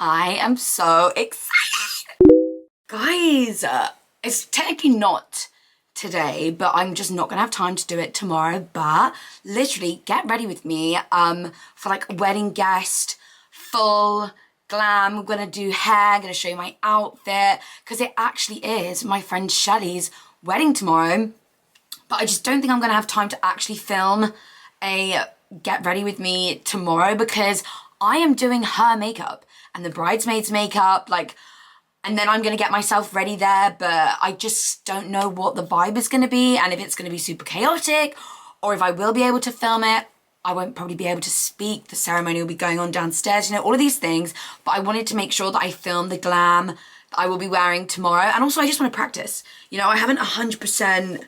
I am so excited. Guys, it's technically not today, but I'm just not gonna have time to do it tomorrow. But literally get ready with me for like wedding guest, full glam. I'm gonna do hair, I'm gonna show you my outfit, because it actually is my friend Shelley's wedding tomorrow. But I just don't think I'm gonna have time to actually film a get ready with me tomorrow, because I am doing her makeup and the bridesmaids makeup, like, and then I'm gonna get myself ready there, but I just don't know what the vibe is gonna be, and if it's gonna be super chaotic, or if I will be able to film it. I won't probably be able to speak, the ceremony will be going on downstairs, you know, all of these things, but I wanted to make sure that I film the glam that I will be wearing tomorrow, and also I just want to practice. You know, I haven't 100%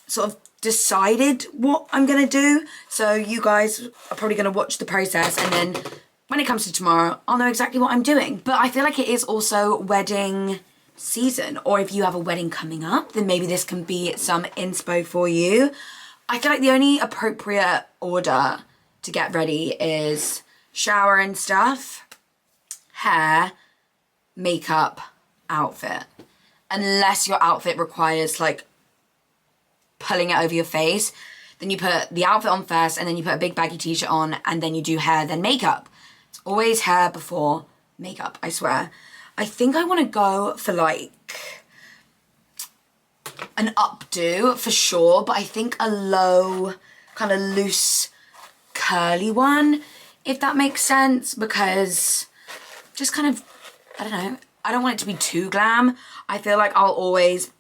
sort of decided what I'm gonna do, so you guys are probably gonna watch the process, and then when it comes to tomorrow, I'll know exactly what I'm doing. But I feel like it is also wedding season, or if you have a wedding coming up, then maybe this can be some inspo for you. I feel like the only appropriate order to get ready is shower and stuff, hair, makeup, outfit. Unless your outfit requires like pulling it over your face, then you put the outfit on first, and then you put a big baggy t-shirt on, and then you do hair, then makeup. It's always hair before makeup, I swear. I think I want to go for like an updo for sure, but I think a low, kind of loose, curly one, if that makes sense, because just kind of, I don't know, I don't want it to be too glam. I feel like I'll always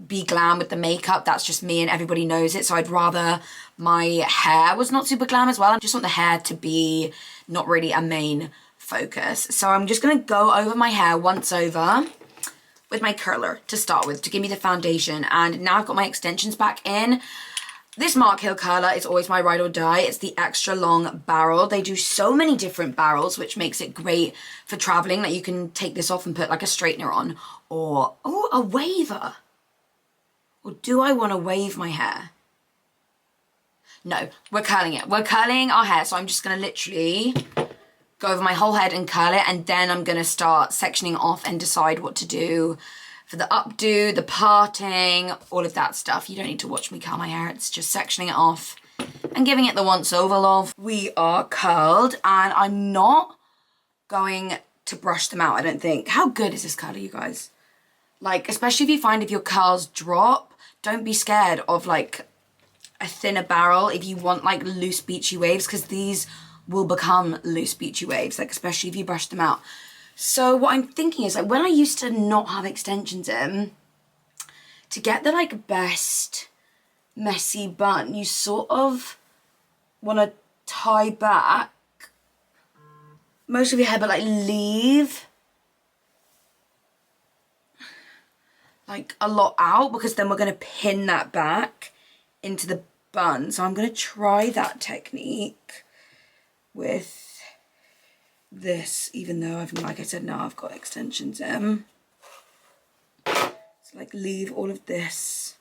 be glam with the makeup, that's just me and everybody knows it, so I'd rather my hair was not super glam as well. I just want the hair to be not really a main focus. So I'm just gonna go over my hair once over with my curler to start with, to give me the foundation. And now I've got my extensions back in. This Mark Hill curler is always my ride or die. It's the extra long barrel. They do so many different barrels, which makes it great for traveling. Like you can take this off and put like a straightener on, or, oh, a waver. Or do I want to wave my hair? No, we're curling it. We're curling our hair. So I'm just going to literally go over my whole head and curl it, and then I'm going to start sectioning off and decide what to do for the updo, the parting, all of that stuff. You don't need to watch me curl my hair. It's just sectioning it off and giving it the once over love. We are curled, and I'm not going to brush them out, I don't think. How good is this curler, you guys? Like, especially if you find if your curls drop, don't be scared of like a thinner barrel if you want like loose beachy waves, because these will become loose beachy waves, like especially if you brush them out. So what I'm thinking is, like, when I used to not have extensions in, to get the like best messy bun, you sort of want to tie back most of your hair, but like leave like a lot out, because then we're going to pin that back into the bun. So I'm going to try that technique with this, even though I've, like I said, now I've got extensions in. So like leave all of this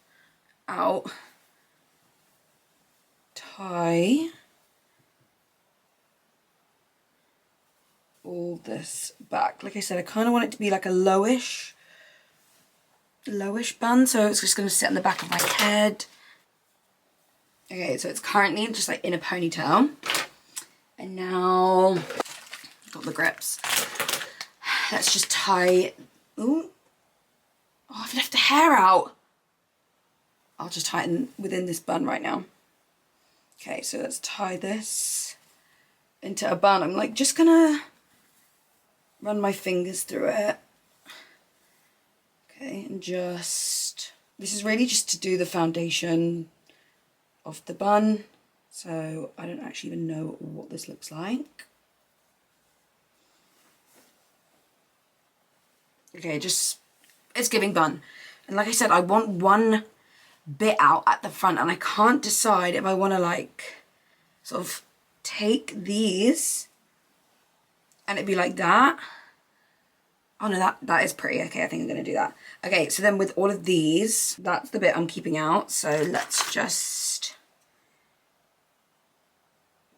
out, tie all this back. Like I said, I kind of want it to be like a lowish bun, so it's just going to sit on the back of my head. Okay, so it's currently just like in a ponytail, and now got the grips. Let's just tie. Ooh, oh, I've left the hair out. I'll just tighten within this bun right now. Okay, so let's tie this into a bun. I'm like just gonna run my fingers through it. Okay, and just, this is really just to do the foundation of the bun, so I don't actually even know what this looks like. Okay, just, it's giving bun. And like I said, I want one bit out at the front, and I can't decide if I want to like sort of take these and it'd be like that. Oh no, that is pretty. Okay, I think I'm gonna do that. Okay, so then with all of these, that's the bit I'm keeping out. So let's just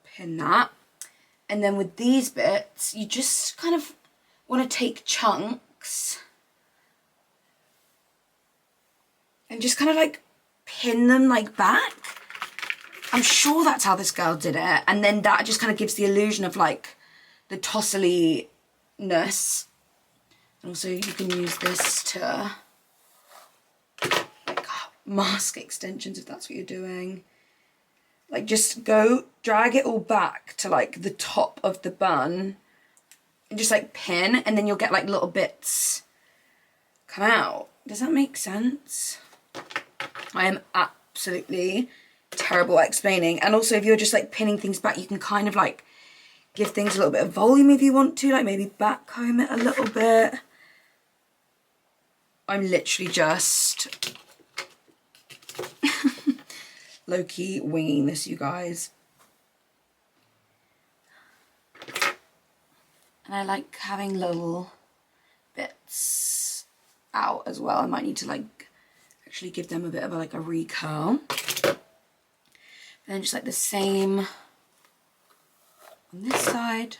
pin that. And then with these bits, you just kind of want to take chunks and just kind of like pin them like back. I'm sure that's how this girl did it. And then that just kind of gives the illusion of like the tously-ness. And also you can use this to like mask extensions if that's what you're doing. Like just go drag it all back to like the top of the bun and just like pin, and then you'll get like little bits come out. Does that make sense? I am absolutely terrible at explaining. And also if you're just like pinning things back, you can kind of like give things a little bit of volume if you want to, like maybe back comb it a little bit. I'm literally just low-key winging this, you guys. And I like having little bits out as well. I might need to like actually give them a bit of a, like a recurl. And then just like the same on this side.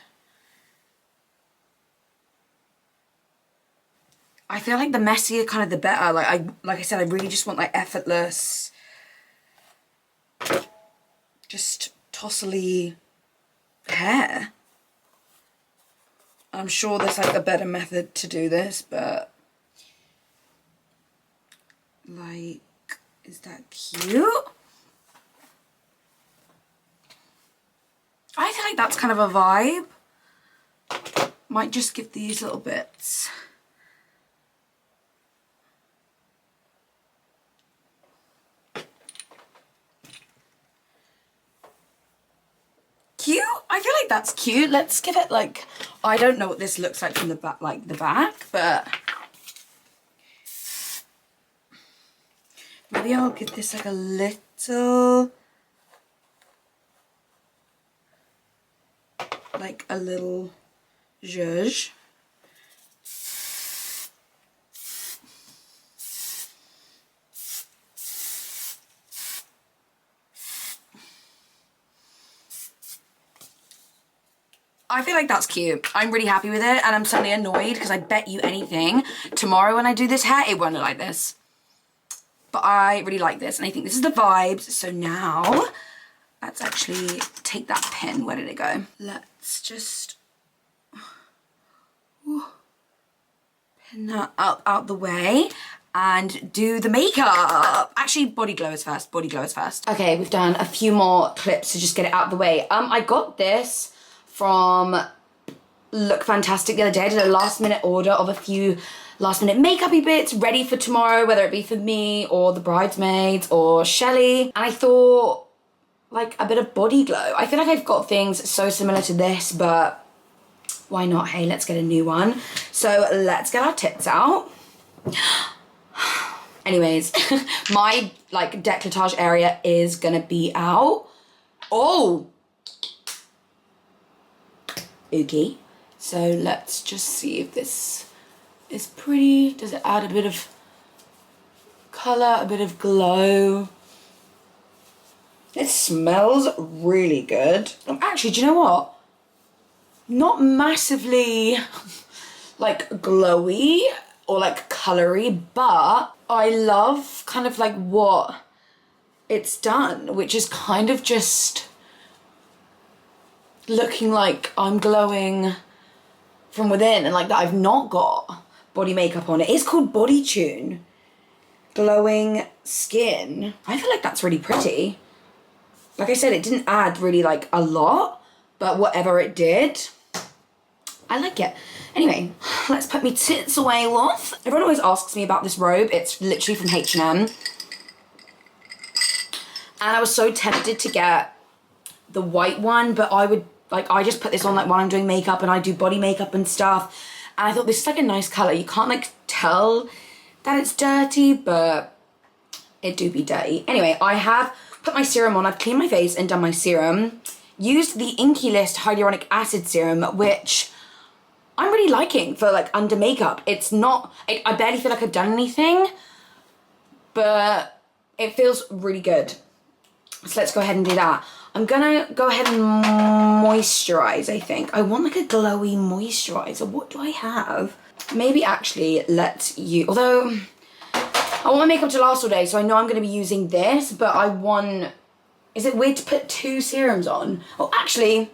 I feel like the messier kind of the better. Like I said, I really just want like effortless, just tously hair. I'm sure there's like a better method to do this, but like, is that cute? I feel like that's kind of a vibe. Might just give these little bits. Cute? I feel like that's cute. Let's give it like, I don't know what this looks like from the back, like the back, but maybe I'll give this like a little, like a little zhuzh. I feel like that's cute. I'm really happy with it, and I'm suddenly annoyed because I bet you anything tomorrow when I do this hair, it won't look like this. But I really like this, and I think this is the vibes. So now, let's actually take that pin. Where did it go? Let's just pin that out the way and do the makeup. Actually, body glow is first. Body glow is first. Okay, we've done a few more clips to just get it out of the way. I got this from Look Fantastic the other day. I did a last minute order of a few last minute makeup-y bits ready for tomorrow, whether it be for me or the bridesmaids or Shelly. And I thought, like, a bit of body glow. I feel like I've got things so similar to this, but why not? Hey, let's get a new one. So let's get our tits out. Anyways, my like décolletage area is gonna be out. Oh! Okay, so let's just see if this is pretty. Does it add a bit of colour, a bit of glow? It smells really good. Actually, do you know what? Not massively like glowy or like coloury, but I love kind of like what it's done, which is kind of just looking like I'm glowing from within, and like that I've not got body makeup on. It is called Body Tune. Glowing skin. I feel like that's really pretty. Like I said, it didn't add really like a lot, but whatever it did, I like it. Anyway, let's put my tits away, love. Everyone always asks me about this robe. It's literally from H&M. And I was so tempted to get the white one, but I just put this on like while I'm doing makeup and I do body makeup and stuff. And I thought this is like a nice colour. You can't like tell that it's dirty, but it do be dirty. Anyway, I have put my serum on. I've cleaned my face and done my serum. Used the Inky List Hyaluronic Acid Serum, which I'm really liking for like under makeup. It's not, I barely feel like I've done anything, but it feels really good. So let's go ahead and do that. I'm gonna go ahead and moisturize, I think. I want like a glowy moisturizer. What do I have? Maybe actually let's use, although I want my makeup to last all day, so I know I'm gonna be using this, but I want, is it weird to put 2 serums on? Oh, actually,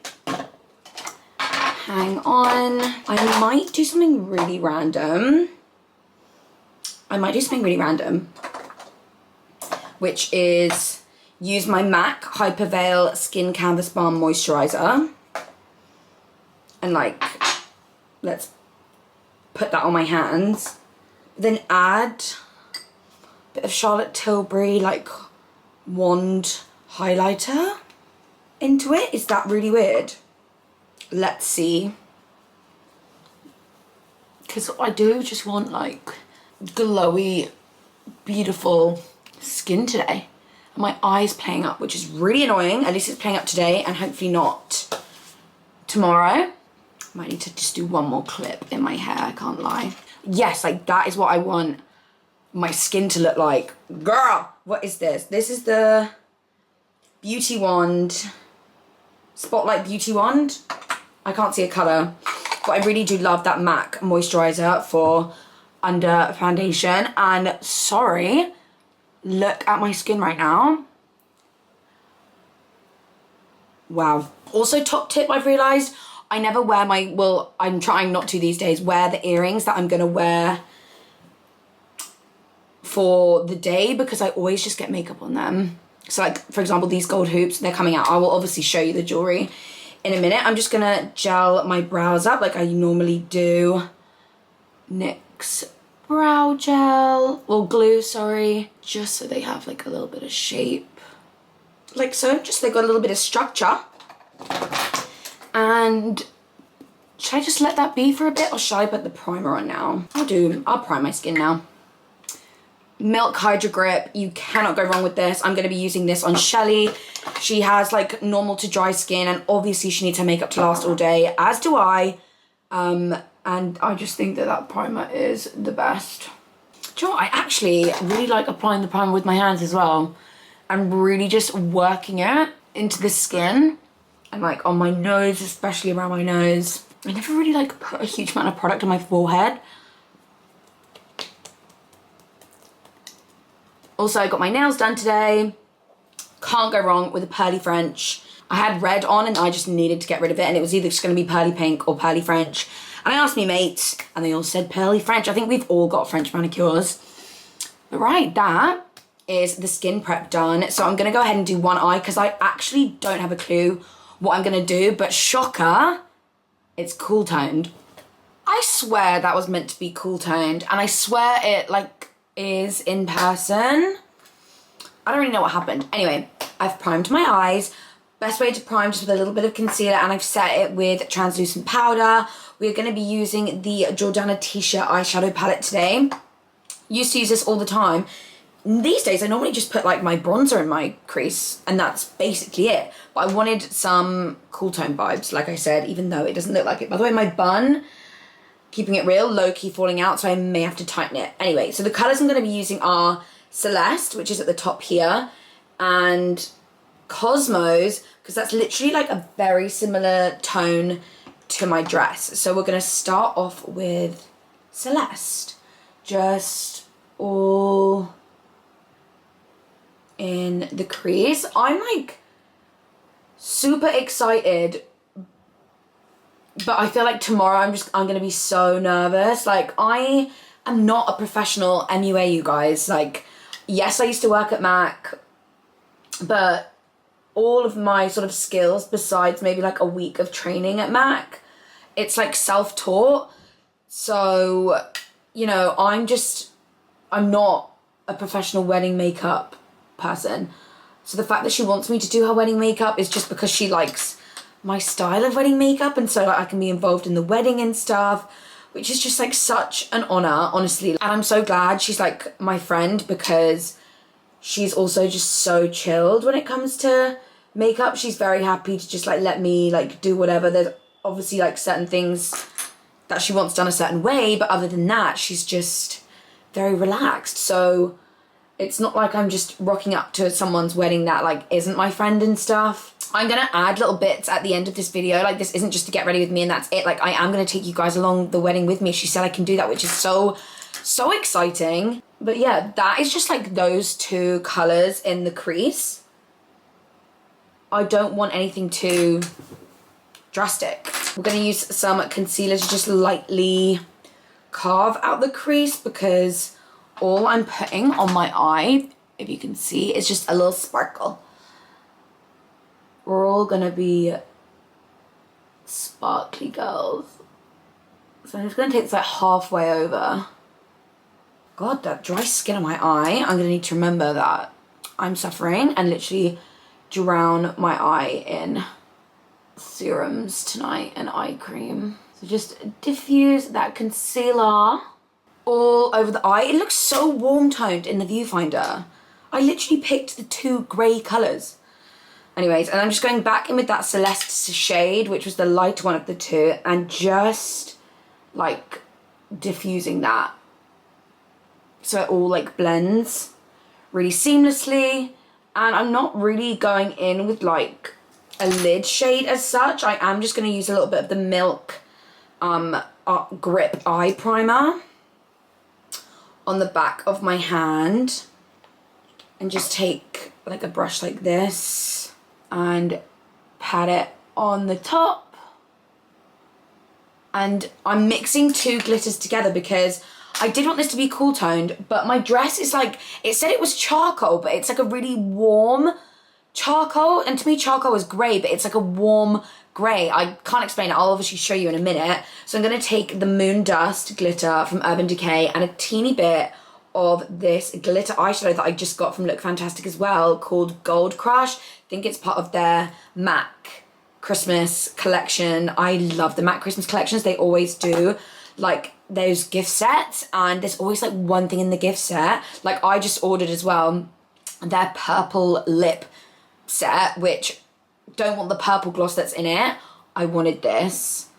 hang on. I might do something really random. Which is use my MAC Hyperveil Skin Canvas Balm Moisturizer. And like, let's put that on my hands. Then add a bit of Charlotte Tilbury like wand highlighter into it. Is that really weird? Let's see. Because I do just want like glowy, beautiful skin today. And my eye's playing up, which is really annoying. At least it's playing up today and hopefully not tomorrow. Might need to just do one more clip in my hair, I can't lie. Yes, like that is what I want my skin to look like. Girl, what is this? This is the Beauty Wand, Spotlight Beauty Wand. I can't see a colour, but I really do love that MAC moisturiser for under foundation. And sorry, look at my skin right now. Wow. Also, top tip I've realised, I never wear my, well, I'm trying not to these days, wear the earrings that I'm going to wear for the day because I always just get makeup on them. So like, for example, these gold hoops, they're coming out. I will obviously show you the jewellery in a minute. I'm just going to gel my brows up like I normally do. NYX brow gel, or glue, sorry. Just so they have like a little bit of shape. Like so, just so they got a little bit of structure. And should I just let that be for a bit or should I put the primer on now? I'll prime my skin now. Milk Hydra Grip, you cannot go wrong with this. I'm going to be using this on Shelly. She has like normal to dry skin and obviously she needs her makeup to last all day, as do I. And I just think that that primer is the best. Do you know what? I actually really like applying the primer with my hands as well. And really just working it into the skin. And like on my nose, especially around my nose. I never really like put a huge amount of product on my forehead. Also, I got my nails done today. Can't go wrong with a pearly French. I had red on and I just needed to get rid of it. And it was either just going to be pearly pink or pearly French. And I asked me mates and they all said pearly French. I think we've all got French manicures. But right, that is the skin prep done. So I'm going to go ahead and do one eye because I actually don't have a clue what I'm going to do. But shocker, it's cool toned. I swear that was meant to be cool toned. And I swear it like is in person. I don't really know what happened. Anyway, I've primed my eyes. Best way to prime, just with a little bit of concealer, and I've set it with translucent powder. We're going to be using the Jordana T-shirt eyeshadow palette today. Used to use this all the time. These days, I normally just put like my bronzer in my crease, and that's basically it. But I wanted some cool tone vibes, like I said, even though it doesn't look like it. By the way, my bun, keeping it real, low-key falling out, so I may have to tighten it. Anyway, so the colours I'm going to be using are Celeste, which is at the top here, and Cosmos, because that's literally like a very similar tone to my dress. So we're going to start off with Celeste. Just all in the crease. I'm like super excited, but I feel like tomorrow I'm going to be so nervous. Like I am not a professional MUA, you guys. Like, yes, I used to work at MAC, but all of my sort of skills, besides maybe like a week of training at MAC, it's like self-taught. So, you know, I'm not a professional wedding makeup person. So the fact that she wants me to do her wedding makeup is just because she likes my style of wedding makeup, and so like I can be involved in the wedding and stuff, which is just like such an honor, honestly. And I'm so glad she's like my friend, because she's also just so chilled when it comes to makeup. She's very happy to just like let me like do whatever. There's obviously like certain things that she wants done a certain way, but other than that, she's just very relaxed. So It's not like I'm just rocking up to someone's wedding that like isn't my friend and stuff. I'm gonna add little bits at the end of this video. Like this isn't just to get ready with me and that's it. Like I am gonna take you guys along the wedding with me. She said I can do that, which is so exciting. But yeah, that is just like those two colors in the crease. I don't want anything too drastic. We're gonna use some concealer to just lightly carve out the crease because all I'm putting on my eye, if you can see, is just a little sparkle. We're all gonna be sparkly girls. So I'm just gonna take this like halfway over. God, that dry skin on my eye, I'm gonna need to remember that I'm suffering and literally drown my eye in serums tonight and eye cream. So just diffuse that concealer all over the eye. It looks so warm toned in the viewfinder. I literally picked the two grey colours. Anyways, and I'm just going back in with that Celeste shade, which was the lighter one of the two, and just like diffusing that so it all like blends really seamlessly. And I'm not really going in with like a lid shade as such. I am just going to use a little bit of the Milk Grip Eye Primer on the back of my hand and just take like a brush like this and pat it on the top. And I'm mixing two glitters together because I did want this to be cool toned, but my dress is like, it said it was charcoal, but it's like a really warm charcoal. And to me, charcoal is grey, but it's like a warm grey. I can't explain it. I'll obviously show you in a minute. So I'm going to take the Moon Dust glitter from Urban Decay and a teeny bit of this glitter eyeshadow that I just got from Look Fantastic as well, called Gold Crush. I think it's part of their MAC Christmas collection. I love the MAC Christmas collections. They always do like those gift sets, and there's always like one thing in the gift set. Like I just ordered as well their purple lip set, which don't want the purple gloss that's in it. I wanted this.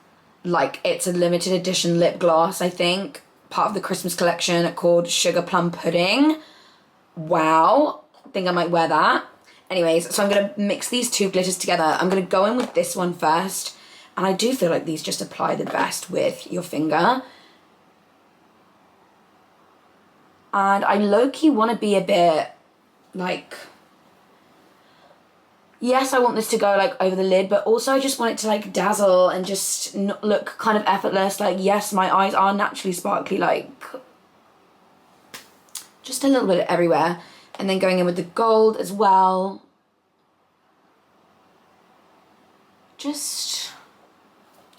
Like it's a limited edition lip gloss, I think, part of the Christmas collection, called Sugar Plum Pudding. Wow, I think I might wear that. Anyways, so I'm gonna mix these two glitters together. I'm gonna go in with this one first, and I do feel like these just apply the best with your finger. And I low-key want to be a bit like, yes, I want this to go like over the lid, but also I just want it to like dazzle and just not look kind of effortless. Like, yes, my eyes are naturally sparkly, like just a little bit everywhere. And then going in with the gold as well. Just,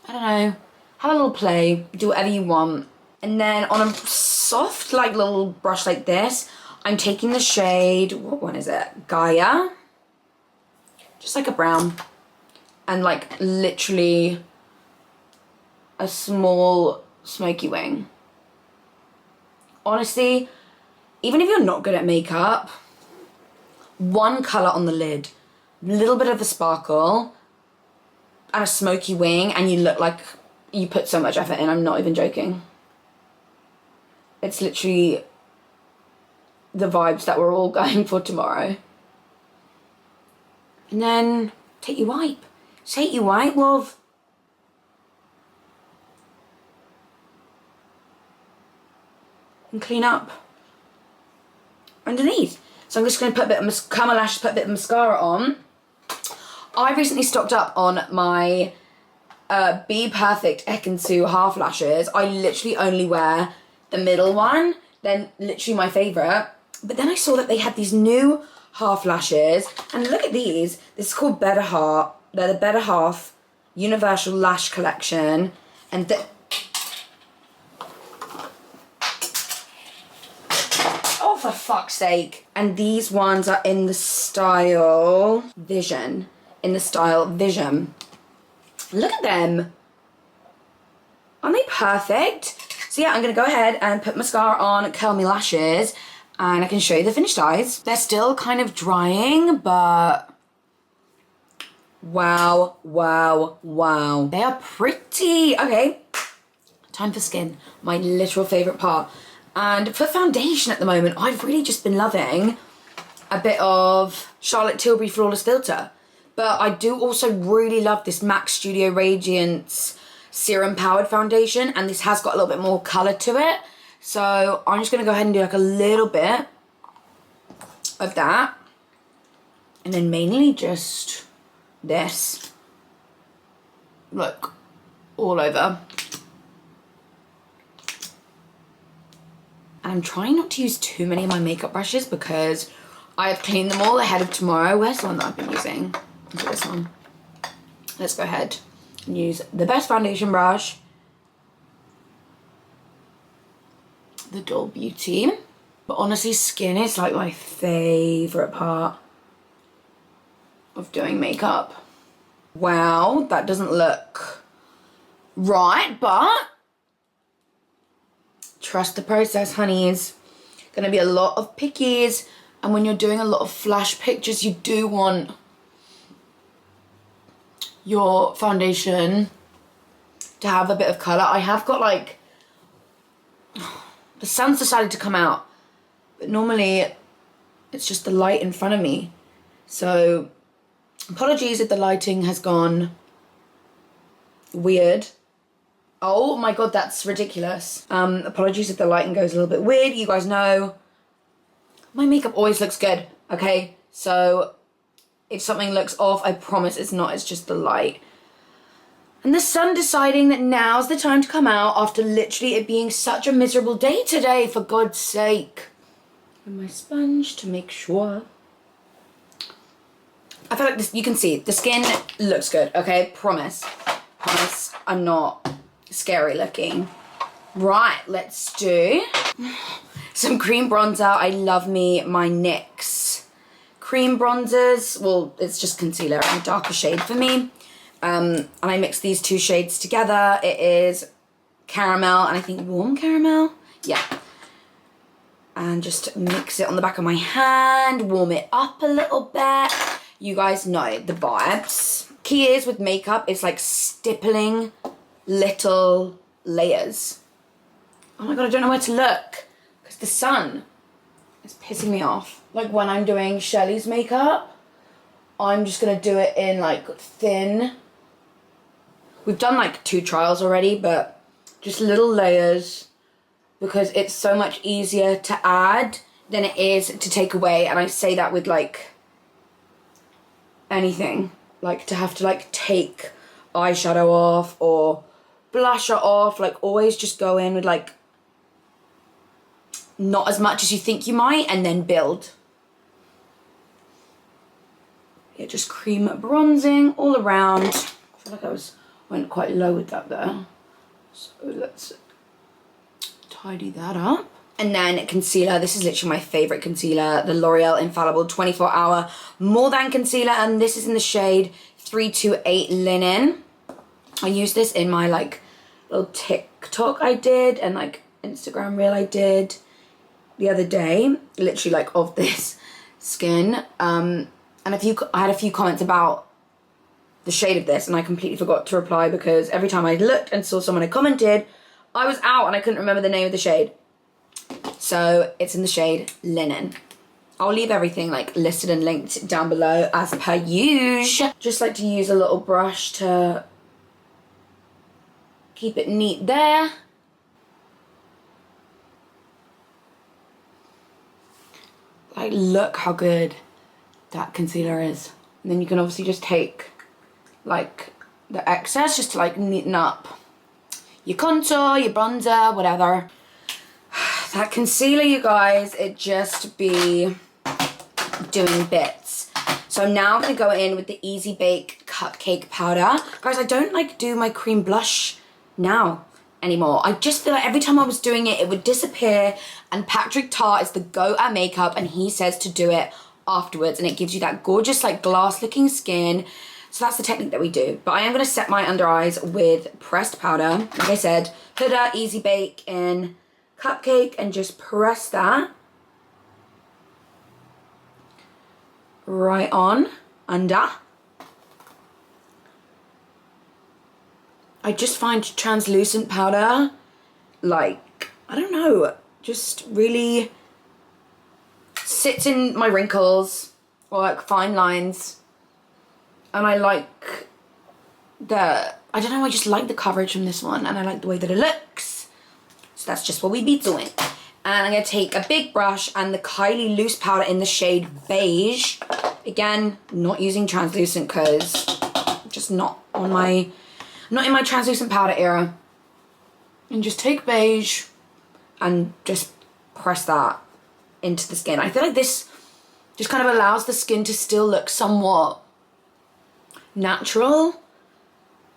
I don't know, have a little play, do whatever you want. And then on a soft like little brush like this, I'm taking the shade, what one is it? Gaia. Just like a brown. And like literally a small smoky wing. Honestly, even if you're not good at makeup, one colour on the lid, a little bit of the sparkle, and a smoky wing, and you look like you put so much effort in. I'm not even joking. It's literally the vibes that we're all going for tomorrow. And then take your wipe. Take your wipe, love. And clean up underneath. So I'm just going to put a bit of, curl my lashes, put a bit of mascara on. I recently stocked up on my Be Perfect Ekansu half lashes. I literally only wear the middle one, then literally my favourite. But then I saw that they had these new half lashes, and look at these. This is called Better Heart. They're the Better Half Universal Lash Collection, and oh, for fuck's sake. And these ones are in the style Vision. Look at them. Aren't they perfect? So yeah, I'm gonna go ahead and put mascara on, curl my lashes, and I can show you the finished eyes. They're still kind of drying, but wow, wow, wow. They are pretty. Okay, time for skin, my literal favorite part. And for foundation at the moment, I've really just been loving a bit of Charlotte Tilbury Flawless Filter. But I do also really love this MAC Studio Radiance Serum Powered Foundation, and this has got a little bit more colour to it. So I'm just going to go ahead and do like a little bit of that. And then mainly just this. Look, all over. And I'm trying not to use too many of my makeup brushes because I have cleaned them all ahead of tomorrow. Where's the one that I've been using? Look at this one. Let's go ahead and use the best foundation brush. The Doll Beauty. But honestly, skin is like my favourite part of doing makeup. Wow, that doesn't look right, but trust the process, honeys. Gonna be a lot of pickies, and when you're doing a lot of flash pictures, you do want your foundation to have a bit of colour. I have got like, the sun's decided to come out, but normally it's just the light in front of me. So apologies if the lighting has gone weird. Oh my god, that's ridiculous. Apologies if the lighting goes a little bit weird. You guys know my makeup always looks good, okay? So if something looks off, I promise it's not, it's just the light. And the sun deciding that now's the time to come out after literally it being such a miserable day today, for God's sake. And my sponge to make sure. I feel like this, you can see, the skin looks good, okay? Promise. Promise I'm not scary looking. Right, let's do some cream bronzer. I love me my NYX cream bronzers. Well, it's just concealer in a darker shade for me. And I mix these two shades together. It is caramel and I think warm caramel. Yeah. And just mix it on the back of my hand, warm it up a little bit. You guys know the vibes. Key is with makeup, it's like stippling little layers. Oh my god, I don't know where to look because the sun is pissing me off. Like when I'm doing Shelley's makeup, I'm just gonna do it in like thin. We've done like 2 trials already, but just little layers because it's so much easier to add than it is to take away. And I say that with like anything, like to have to like take eyeshadow off or blusher off, like always just go in with like not as much as you think you might and then build. Yeah, just cream bronzing all around. I feel like went quite low with that there. So let's tidy that up. And then concealer, this is literally my favourite concealer, the L'Oreal Infallible 24 Hour More Than Concealer, and this is in the shade 328 Linen. I used this in my like little TikTok I did and like Instagram reel I did the other day, literally like of this skin. And I had a few comments about the shade of this and I completely forgot to reply because every time I looked and saw someone had commented, I was out and I couldn't remember the name of the shade. So it's in the shade Linen. I'll leave everything like listed and linked down below as per usual. Just like to use a little brush to keep it neat there. Like look how good that concealer is. And then you can obviously just take like the excess just to like neaten up your contour, your bronzer, whatever. That concealer, you guys, it just be doing bits. So now I'm gonna go in with the Easy Bake Cupcake Powder. Guys, I don't like do my cream blush now anymore. I just feel like every time I was doing it, it would disappear, and Patrick Tart is the go at makeup and he says to do it afterwards and it gives you that gorgeous like glass looking skin. So that's the technique that we do. But I am gonna set my under eyes with pressed powder. Like I said, Huda Easy Bake in Cupcake, and just press that right on under. I just find translucent powder, like, I don't know, Just really sits in my wrinkles or like fine lines. And I like I don't know, I just like the coverage from this one, and I like the way that it looks. So that's just what we be doing. And I'm going to take a big brush and the Kylie loose powder in the shade beige. Again, not using translucent because just not in my translucent powder era. And just take beige and just press that into the skin. I feel like this just kind of allows the skin to still look somewhat natural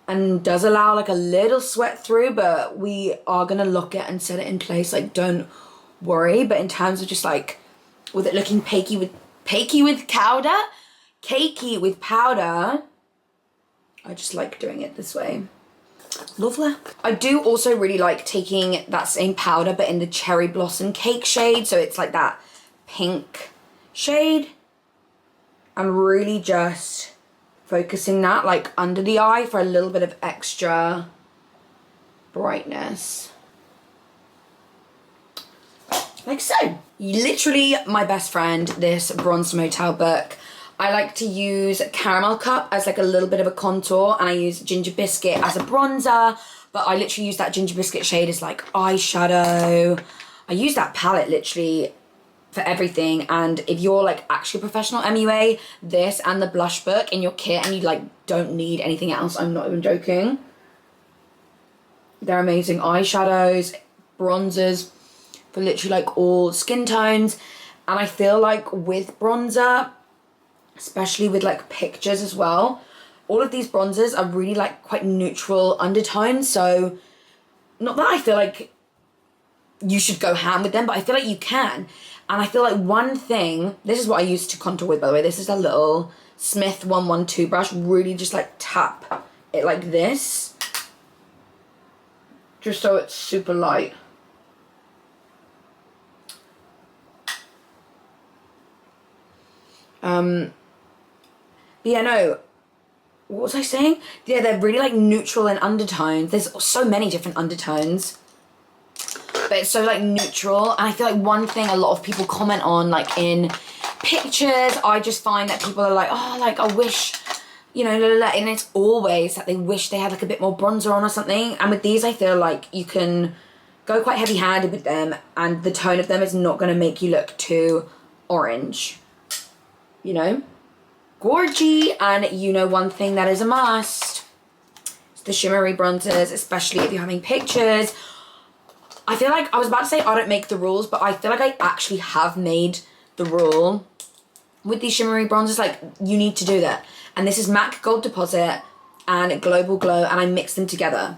and does allow like a little sweat through, but we are going to lock it and set it in place. Like, don't worry. But in terms of just like with it looking cakey with powder, I just like doing it this way. Lovely. I do also really like taking that same powder but in the cherry blossom cake shade, so it's like that pink shade, and really just focusing that like under the eye for a little bit of extra brightness. Like so. Literally my best friend, this Bronze Motel book. I like to use Caramel Cup as like a little bit of a contour, and I use Ginger Biscuit as a bronzer, but I literally use that Ginger Biscuit shade as like eyeshadow. I use that palette literally for everything, and if you're like actually a professional MUA, this and the blush book in your kit and you like don't need anything else, I'm not even joking. They're amazing eyeshadows, bronzers for literally like all skin tones. And I feel like with bronzer, especially with like pictures as well, all of these bronzers are really like quite neutral undertones, so not that I feel like you should go ham with them, but I feel like you can. And I feel like one thing, this is what I use to contour with, by the way, this is a little Smith 112 brush, really just like tap it like this, just so it's super light. But yeah, no, what was I saying? Yeah, they're really like neutral in undertones. There's so many different undertones, but it's so like neutral. And I feel like one thing a lot of people comment on like in pictures, I just find that people are like, oh, like I wish, you know, and it's always that they wish they had like a bit more bronzer on or something. And with these, I feel like you can go quite heavy handed with them, and the tone of them is not going to make you look too orange, you know? Gorgy. And you know, one thing that is a must, it's the shimmery bronzers, especially if you're having pictures. I feel like I was about to say I don't make the rules, but I feel like I actually have made the rule with these shimmery bronzers. Like, you need to do that. And this is MAC Gold Deposit and Global Glow, and I mix them together,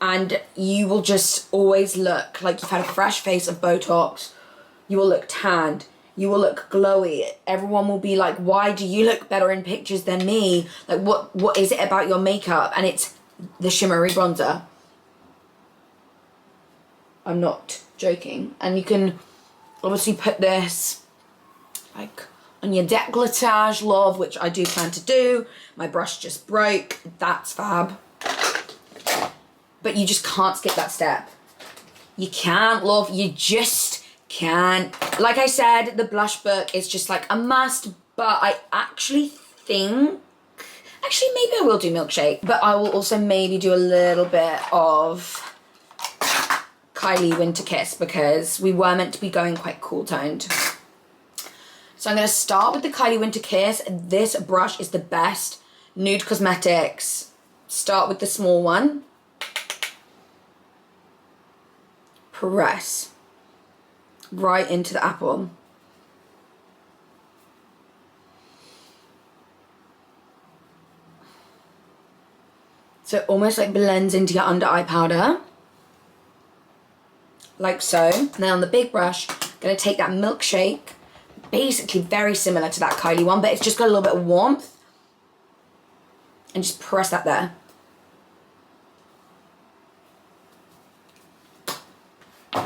and you will just always look like you've had a fresh face of Botox. You will look tanned. You will look glowy. Everyone will be like, why do you look better in pictures than me? Like, what is it about your makeup? And it's the shimmery bronzer. I'm not joking. And you can obviously put this like on your décolletage, love, which I do plan to do. My brush just broke. That's fab. But you just can't skip that step. You can't, love. You just can't. Like I said, the blush book is just like a must, but I actually think, actually maybe I will do Milkshake, but I will also maybe do a little bit of Kylie Winter Kiss, because we were meant to be going quite cool toned. So I'm going to start with the Kylie Winter Kiss. This brush is the best. Nude Cosmetics. Start with the small one. Press right into the apple. So it almost like blends into your under eye powder. Like so. And then on the big brush, I'm going to take that Milkshake, basically very similar to that Kylie one, but it's just got a little bit of warmth, and just press that there.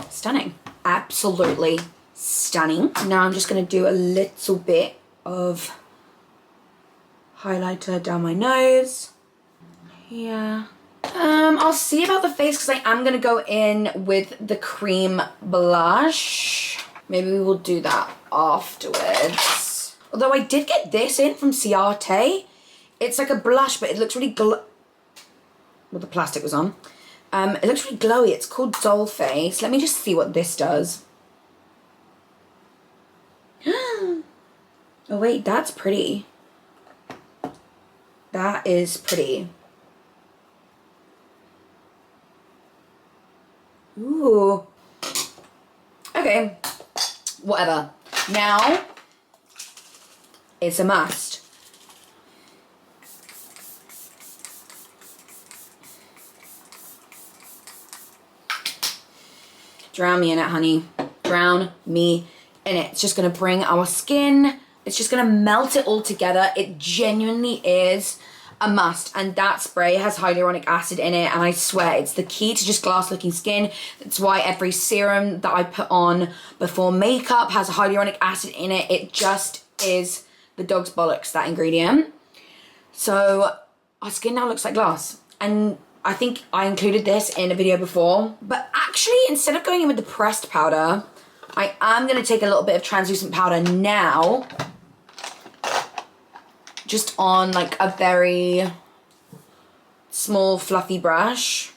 Stunning. Absolutely stunning. Now I'm just going to do a little bit of highlighter down my nose. Yeah. I'll see about the face because I am going to go in with the cream blush. Maybe we will do that afterwards. Although I did get this in from Ciate. It's like a blush, but it looks really well, the plastic was on. It looks really glowy. It's called Doll Face. Let me just see what this does. Oh wait, that's pretty. That is pretty. Ooh. Okay, whatever. Now, it's a must. Drown me in it, honey. Drown me in it. It's just gonna bring our skin, it's just gonna melt it all together. It genuinely is a must, and that spray has hyaluronic acid in it, and I swear it's the key to just glass looking skin. That's why every serum that I put on before makeup has hyaluronic acid in it. It just is the dog's bollocks, that ingredient. So our skin now looks like glass, and I think I included this in a video before, but actually instead of going in with the pressed powder, I am going to take a little bit of translucent powder now, just on like a very small fluffy brush,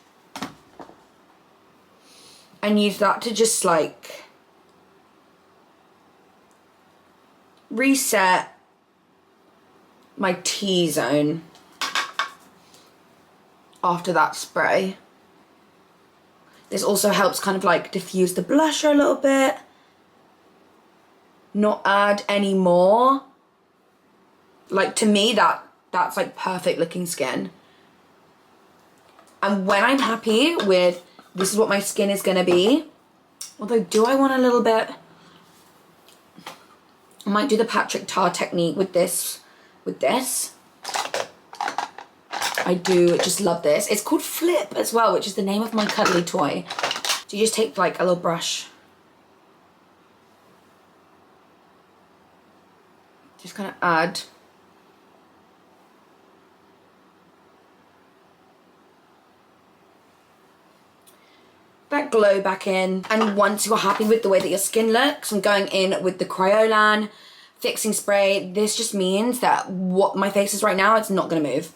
and use that to just like reset my T-zone after that spray. This also helps kind of like diffuse the blusher a little bit, not add any more. Like to me, that's like perfect looking skin. And when I'm happy with this is what my skin is gonna be, although do I want a little bit, I might do the Patrick Tar technique with this. I do just love this. It's called Flip as well, which is the name of my cuddly toy. So you just take like a little brush, just kind of add that glow back in. And once you're happy with the way that your skin looks, I'm going in with the Kryolan fixing spray. This just means that what my face is right now, it's not gonna move.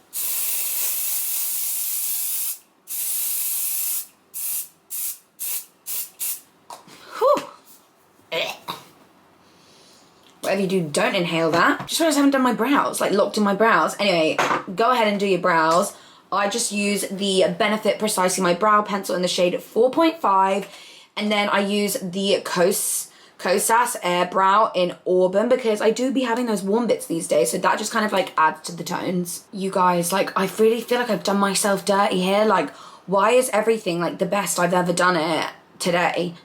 Whatever you do, don't inhale that. Just realized I haven't done my brows, like locked in my brows. Anyway, go ahead and do your brows. I just use the Benefit Precisely My Brow Pencil in the shade 4.5. And then I use the Kosas Air Brow in Auburn because I do be having those warm bits these days. So that just kind of like adds to the tones. You guys, like I really feel like I've done myself dirty here. Like why is everything like the best I've ever done it today?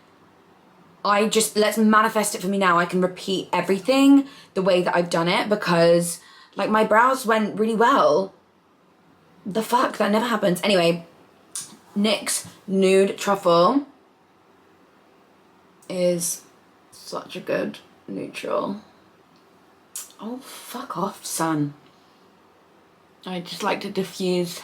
Let's manifest it for me now. I can repeat everything the way that I've done it because like my brows went really well. The fuck, that never happens. Anyway, NYX Nude Truffle is such a good neutral. Oh, fuck off, son. I just like to diffuse.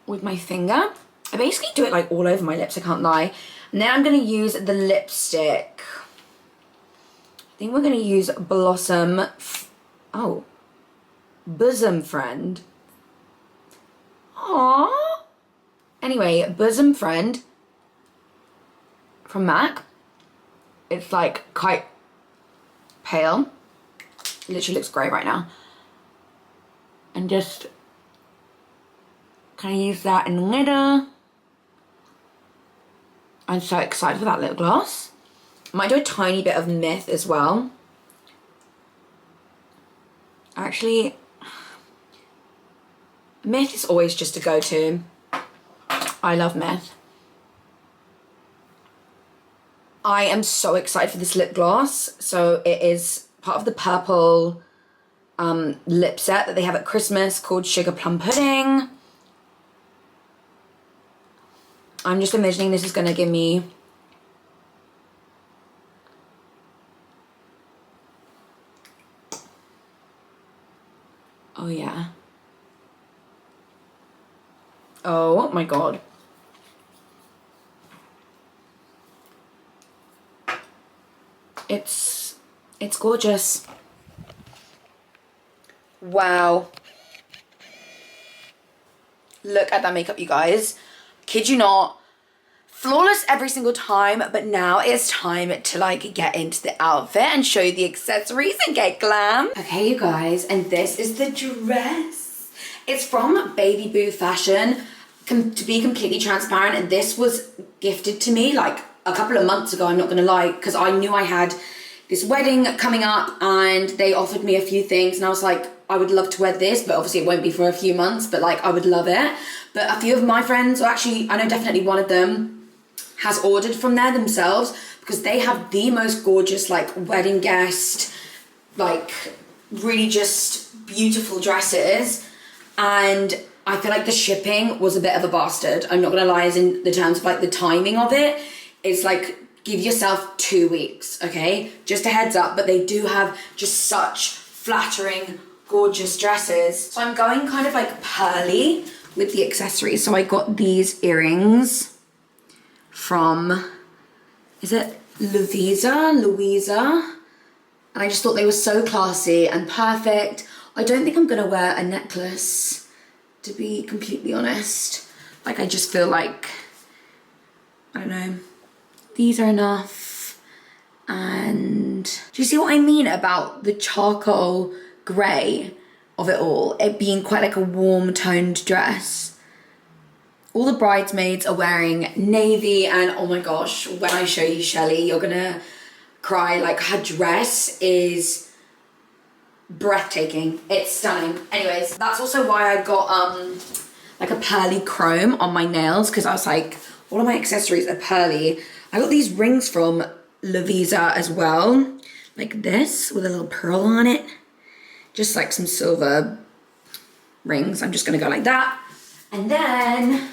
With my finger. I basically do it like all over my lips, I can't lie. And then I'm going to use the lipstick. I think we're going to use Bosom Friend. Aww. Anyway, Bosom Friend from MAC. It's like quite pale. It literally looks great right now. And just kind of use that in the middle. I'm so excited for that lip gloss. I might do a tiny bit of Myth as well. Actually, Myth is always just a go-to. I love Myth. I am so excited for this lip gloss. So it is part of the purple lip set that they have at Christmas called Sugar Plum Pudding. I'm just imagining this is going to give me Oh my God. It's gorgeous. Wow. Look at that makeup, you guys. Kid you not. Flawless every single time, but now it's time to like get into the outfit and show you the accessories and get glam. Okay, you guys, and this is the dress. It's from Baby Boo Fashion. To be completely transparent, and this was gifted to me like a couple of months ago, I'm not gonna lie, because I knew I had this wedding coming up and they offered me a few things and I was like, I would love to wear this, but obviously it won't be for a few months, but like I would love it. But a few of my friends, or actually I know definitely one of them, has ordered from there themselves because they have the most gorgeous like wedding guest, like really just beautiful dresses. And I feel like the shipping was a bit of a bastard. I'm not gonna lie, as in the terms of like the timing of it. It's like, give yourself 2 weeks, okay? Just a heads up, but they do have just such flattering, gorgeous dresses. So I'm going kind of like pearly with the accessories. So I got these earrings from, is it Louisa? And I just thought they were so classy and perfect. I don't think I'm gonna wear a necklace, to be completely honest. Like I just feel like, I don't know, these are enough. And do you see what I mean about the charcoal grey of it all? It being quite like a warm toned dress. All the bridesmaids are wearing navy, and oh my gosh, when I show you Shelley, you're gonna cry. Like her dress is breathtaking. It's stunning. Anyways, that's also why I got like a pearly chrome on my nails, because I was like, all of my accessories are pearly. I got these rings from Louisa as well, like this with a little pearl on it. Just like some silver rings. I'm just gonna go like that. And then,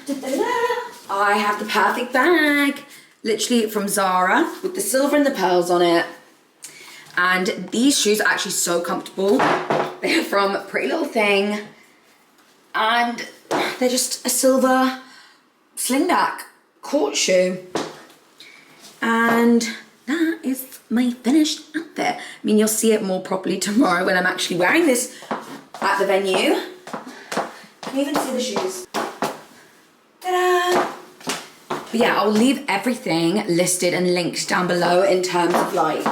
I have the perfect bag, literally from Zara, with the silver and the pearls on it. And these shoes are actually so comfortable. They're from Pretty Little Thing. And they're just a silver slingback court shoe. And that is my finished outfit. I mean, you'll see it more properly tomorrow when I'm actually wearing this at the venue. Can you even see the shoes? Ta-da! But yeah, I'll leave everything listed and linked down below in terms of like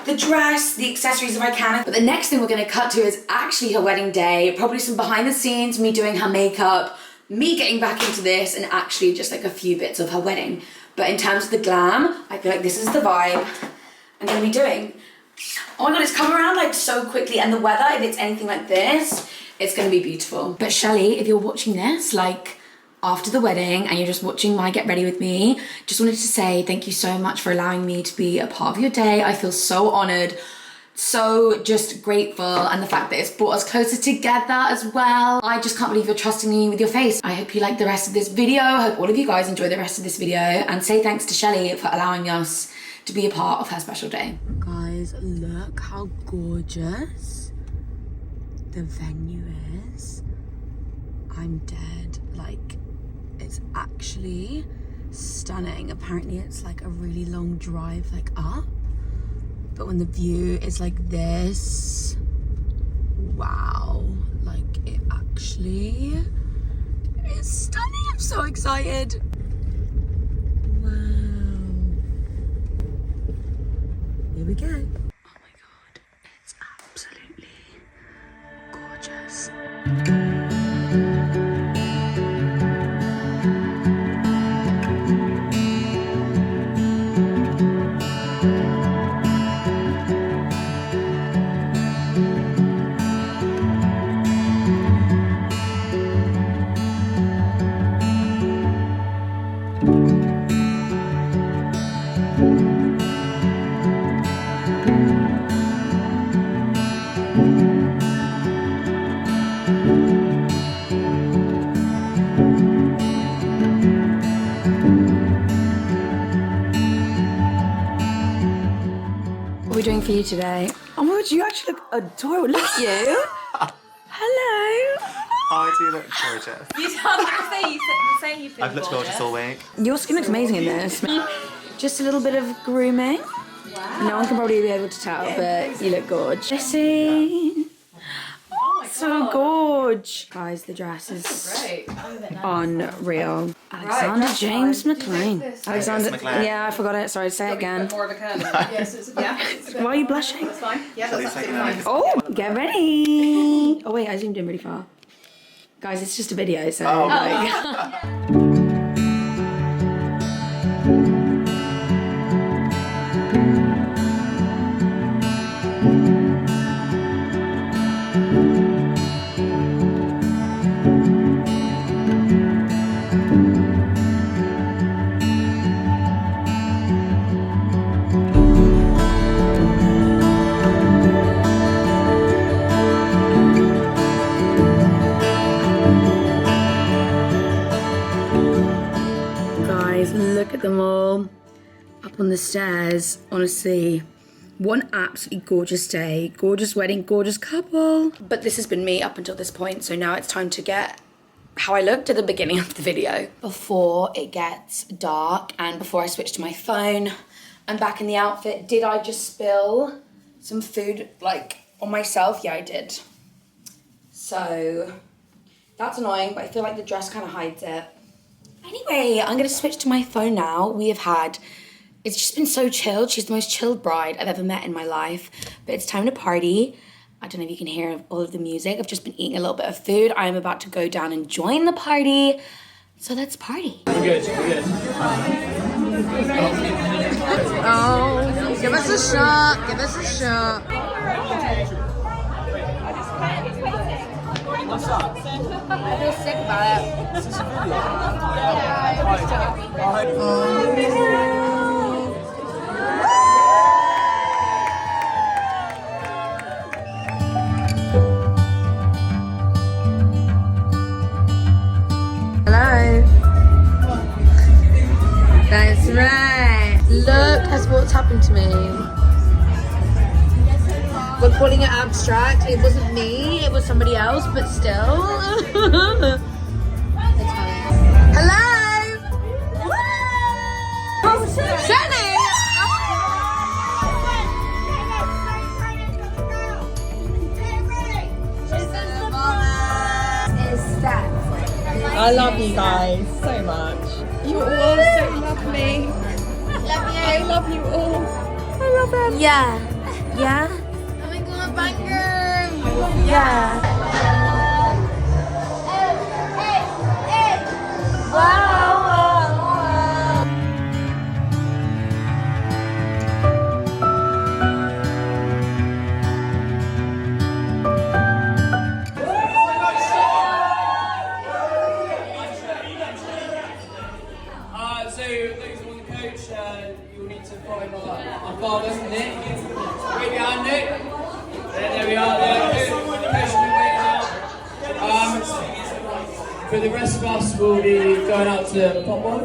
the dress, the accessories if I can. But the next thing we're gonna cut to is actually her wedding day. Probably some behind the scenes, me doing her makeup, me getting back into this, and actually just like a few bits of her wedding. But in terms of the glam, I feel like this is the vibe I'm gonna be doing. Oh my God, it's come around like so quickly, and the weather, if it's anything like this, it's gonna be beautiful. But Shelley, if you're watching this, like after the wedding and you're just watching my get ready with me, just wanted to say thank you so much for allowing me to be a part of your day. I feel so honored, so just grateful, and the fact that it's brought us closer together as well. I just can't believe you're trusting me with your face. I hope you like the rest of this video. I hope all of you guys enjoy the rest of this video, and say thanks to Shelley for allowing us to be a part of her special day. Guys, look how gorgeous the venue is. I'm dead. Like, it's actually stunning. Apparently it's like a really long drive like up, but when the view is like this, wow, like it actually is stunning. I'm so excited. Wow. Here we go. Oh my God, it's absolutely gorgeous. What are we doing for you today? Oh my God, you actually look adorable. Look at you. Hello. Oh, do you look gorgeous? You say you feel I've looked gorgeous all week. Your skin looks amazing in this. Just a little bit of grooming. Wow. No one can probably be able to tell, but you look gorgeous. Jessie. So gorge. Guys, the dress is unreal. Alexander James McLean. Alexander, yeah, I forgot it. Sorry, say it again. Why are you blushing? That's fine. Yeah, that's absolutely fine. Oh, get ready. Oh wait, I zoomed in really far. Guys, it's just a video, so like. Look at them all up on the stairs. Honestly, one absolutely gorgeous day, gorgeous wedding, gorgeous couple. But this has been me up until this point, so now it's time to get how I looked at the beginning of the video. Before it gets dark and before I switch to my phone, I'm back in the outfit. Did I just spill some food like on myself? Yeah, I did. So that's annoying, but I feel like the dress kind of hides it. Anyway, I'm going to switch to my phone now. It's just been so chilled. She's the most chilled bride I've ever met in my life. But it's time to party. I don't know if you can hear all of the music. I've just been eating a little bit of food. I'm about to go down and join the party. So let's party. We're good, we're good. Oh, give us a shot, give us a shot. I feel sick about it. Is this a video? Hello. That's right. Look at what's happened to me. We're calling it abstract. It wasn't me, it was somebody else, but still. Hello! Jenny! I love you guys so much. You all so love me. Love you. I love you all. I love them. Yeah. Yeah? Yeah. So, those on the coach, you'll need to find our father, Nick. Right behind Nick. There we are, there. For the rest of us, we'll be going out to Pop One.